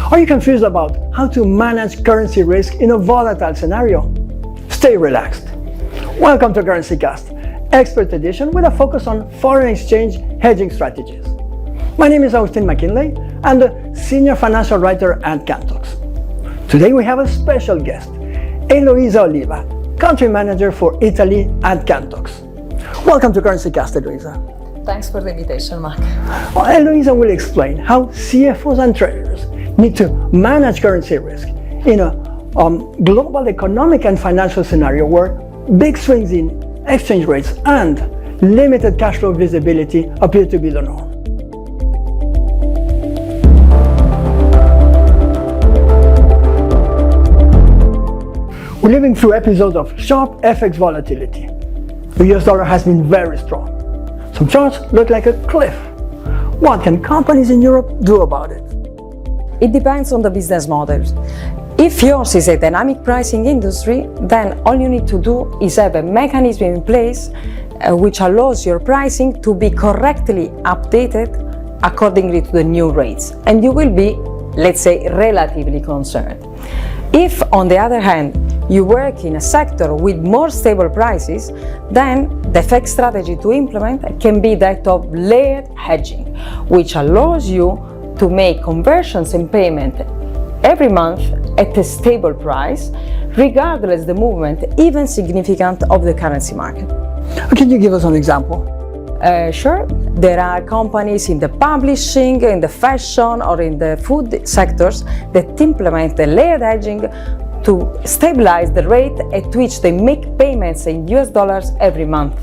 Are you confused about how to manage currency risk in a volatile scenario? Stay relaxed. Welcome to Currency Cast, expert edition with a focus on foreign exchange hedging strategies. My name is Austin McKinley. I'm the senior financial writer at Kantox. Today we have a special guest, Eloisa Oliva, country manager for Italy at Kantox. Welcome to Currency Cast, Eloisa. Thanks for the invitation, Mark. Well, Eloisa will explain how CFOs and treasurers need to manage currency risk in a global economic and financial scenario where big swings in exchange rates and limited cash flow visibility appear to be the norm. We're living through episodes of sharp FX volatility. The US dollar has been very strong. Some charts look like a cliff. What can companies in Europe do about it? It depends on the business model. If yours is a dynamic pricing industry, then all you need to do is have a mechanism in place which allows your pricing to be correctly updated accordingly to the new rates. And you will be, let's say, relatively concerned. If, on the other hand, you work in a sector with more stable prices, then the FX strategy to implement can be that of layered hedging, which allows you to make conversions and payment every month at a stable price, regardless the movement, even significant, of the currency market. Can you give us an example? Sure. There are companies in the publishing, in the fashion, or in the food sectors that implement the layered hedging to stabilize the rate at which they make payments in US dollars every month.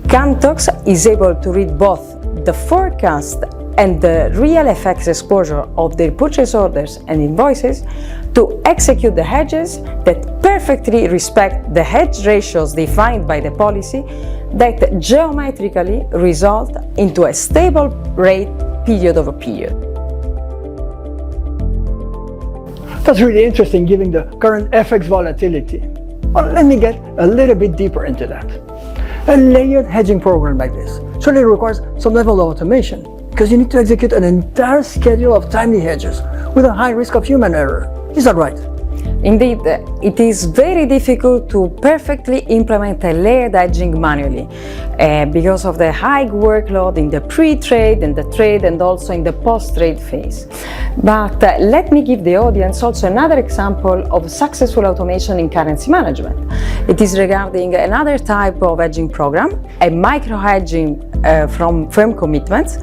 Kantox is able to read both the forecast and the real FX exposure of their purchase orders and invoices to execute the hedges that perfectly respect the hedge ratios defined by the policy that geometrically result into a stable rate period over period. That's really interesting given the current FX volatility. Well, let me get a little bit deeper into that. A layered hedging program like this surely requires some level of automation because you need to execute an entire schedule of timely hedges with a high risk of human error. Is that right? Indeed, it is very difficult to perfectly implement a layered hedging manually because of the high workload in the pre-trade and the trade and also in the post-trade phase. But let me give the audience also another example of successful automation in currency management. It is regarding another type of hedging program, a micro-hedging from firm commitments,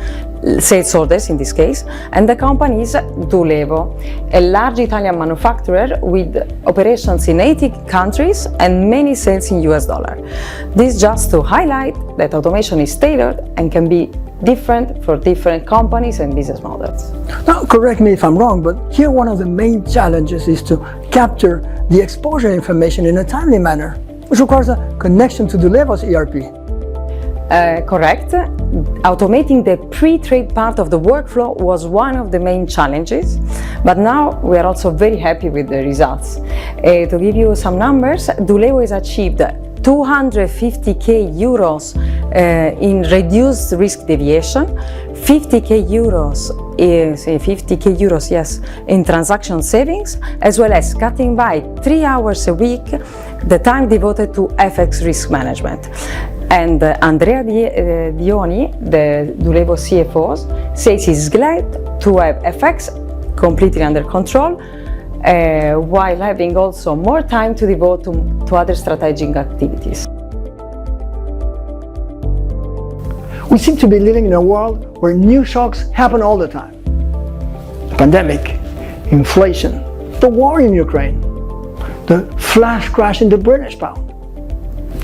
sales orders in this case, and the company is Dulevo, a large Italian manufacturer with operations in 80 countries and many sales in US dollar. This just to highlight that automation is tailored and can be different for different companies and business models. Now, correct me if I'm wrong, but here one of the main challenges is to capture the exposure information in a timely manner, which requires a connection to Dulevo's ERP. Correct. Automating the pre-trade part of the workflow was one of the main challenges, but now we are also very happy with the results. To give you some numbers, Dulevo has achieved 250k euros in reduced risk deviation, 50k euros in transaction savings, as well as cutting by 3 hours a week the time devoted to FX risk management. And Andrea Dioni, the Dulevo CFO, says he's glad to have FX completely under control while having also more time to devote to other strategic activities. We seem to be living in a world where new shocks happen all the time. The pandemic, inflation, the war in Ukraine, the flash crash in the British pound.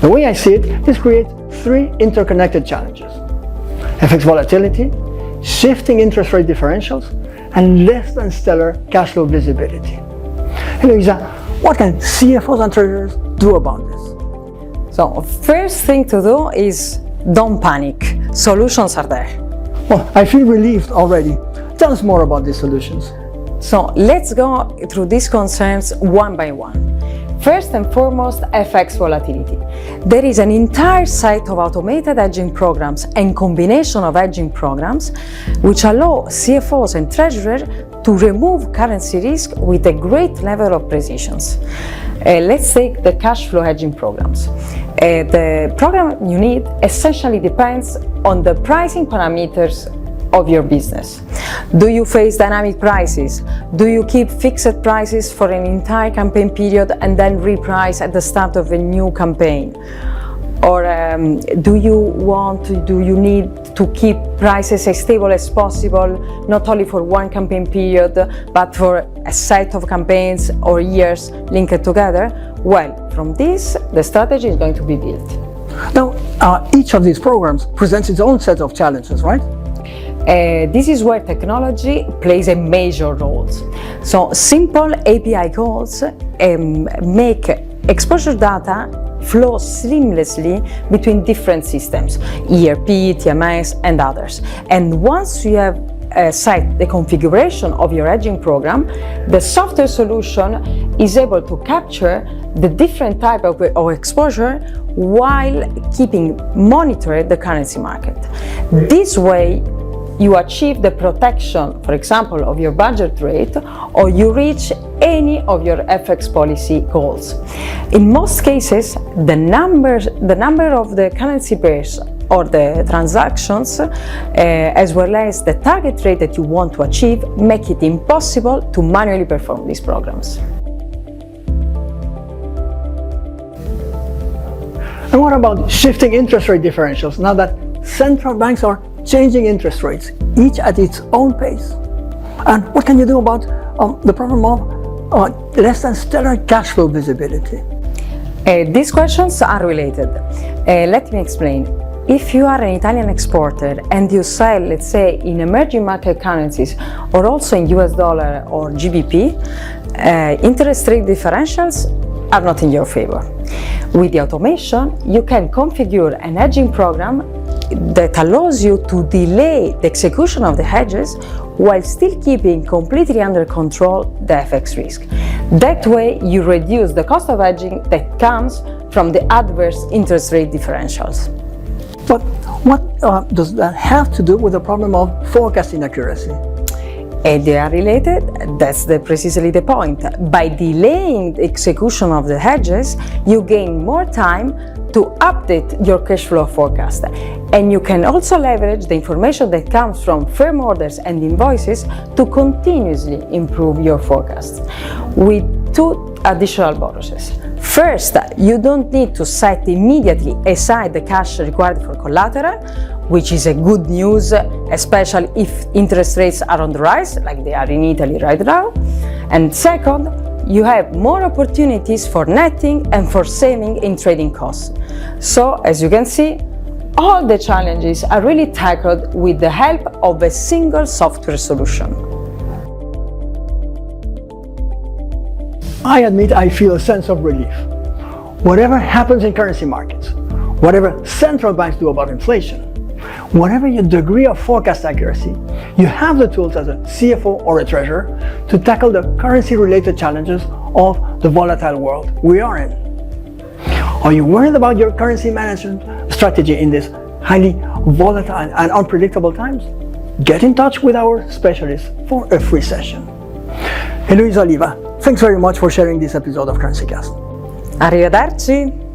The way I see it, this creates three interconnected challenges: FX volatility, shifting interest rate differentials, and less than stellar cash flow visibility. Eloisa, what can CFOs and treasurers do about this? So, first thing to do is don't panic. Solutions are there. Well, I feel relieved already. Tell us more about these solutions. So, let's go through these concerns one by one. First and foremost, FX volatility. There is an entire set of automated hedging programs and combination of hedging programs which allow CFOs and treasurers to to remove currency risk with a great level of precision. Let's take the cash flow hedging programs. The program you need essentially depends on the pricing parameters of your business. Do you face dynamic prices? Do you keep fixed prices for an entire campaign period and then reprice at the start of a new campaign? Or do you need to keep prices as stable as possible, not only for one campaign period, but for a set of campaigns or years linked together? Well, from this, the strategy is going to be built. Now, each of these programs presents its own set of challenges, right? This is where technology plays a major role. So simple API calls make exposure data flow seamlessly between different systems, ERP, TMS, and others. And once you have set the configuration of your hedging program, the software solution is able to capture the different type of exposure while monitoring the currency market. This way, you achieve the protection, for example, of your budget rate, or you reach any of your FX policy goals. In most cases, the number of the currency pairs or the transactions, as well as the target rate that you want to achieve, make it impossible to manually perform these programs. And what about shifting interest rate differentials now that central banks are changing interest rates, each at its own pace? And what can you do about the problem of less than stellar cash flow visibility? These questions are related. Let me explain. If you are an Italian exporter and you sell, let's say, in emerging market currencies or also in US dollar or GBP, interest rate differentials are not in your favor. With the automation, you can configure an hedging program that allows you to delay the execution of the hedges while still keeping completely under control the FX risk. That way, you reduce the cost of hedging that comes from the adverse interest rate differentials. But what does that have to do with the problem of forecasting accuracy? They are related. That's precisely the point. By delaying the execution of the hedges, you gain more time to update your cash flow forecast. And you can also leverage the information that comes from firm orders and invoices to continuously improve your forecast. With two additional bonuses. First, you don't need to set immediately aside the cash required for collateral, which is a good news, especially if interest rates are on the rise, like they are in Italy right now. And second, you have more opportunities for netting and for saving in trading costs. So, as you can see, all the challenges are really tackled with the help of a single software solution. I admit I feel a sense of relief. Whatever happens in currency markets, whatever central banks do about inflation, whatever your degree of forecast accuracy, you have the tools as a CFO or a treasurer to tackle the currency-related challenges of the volatile world we are in. Are you worried about your currency management strategy in these highly volatile and unpredictable times? Get in touch with our specialists for a free session. Eloisa Oliva, thanks very much for sharing this episode of CurrencyCast. Arrivederci!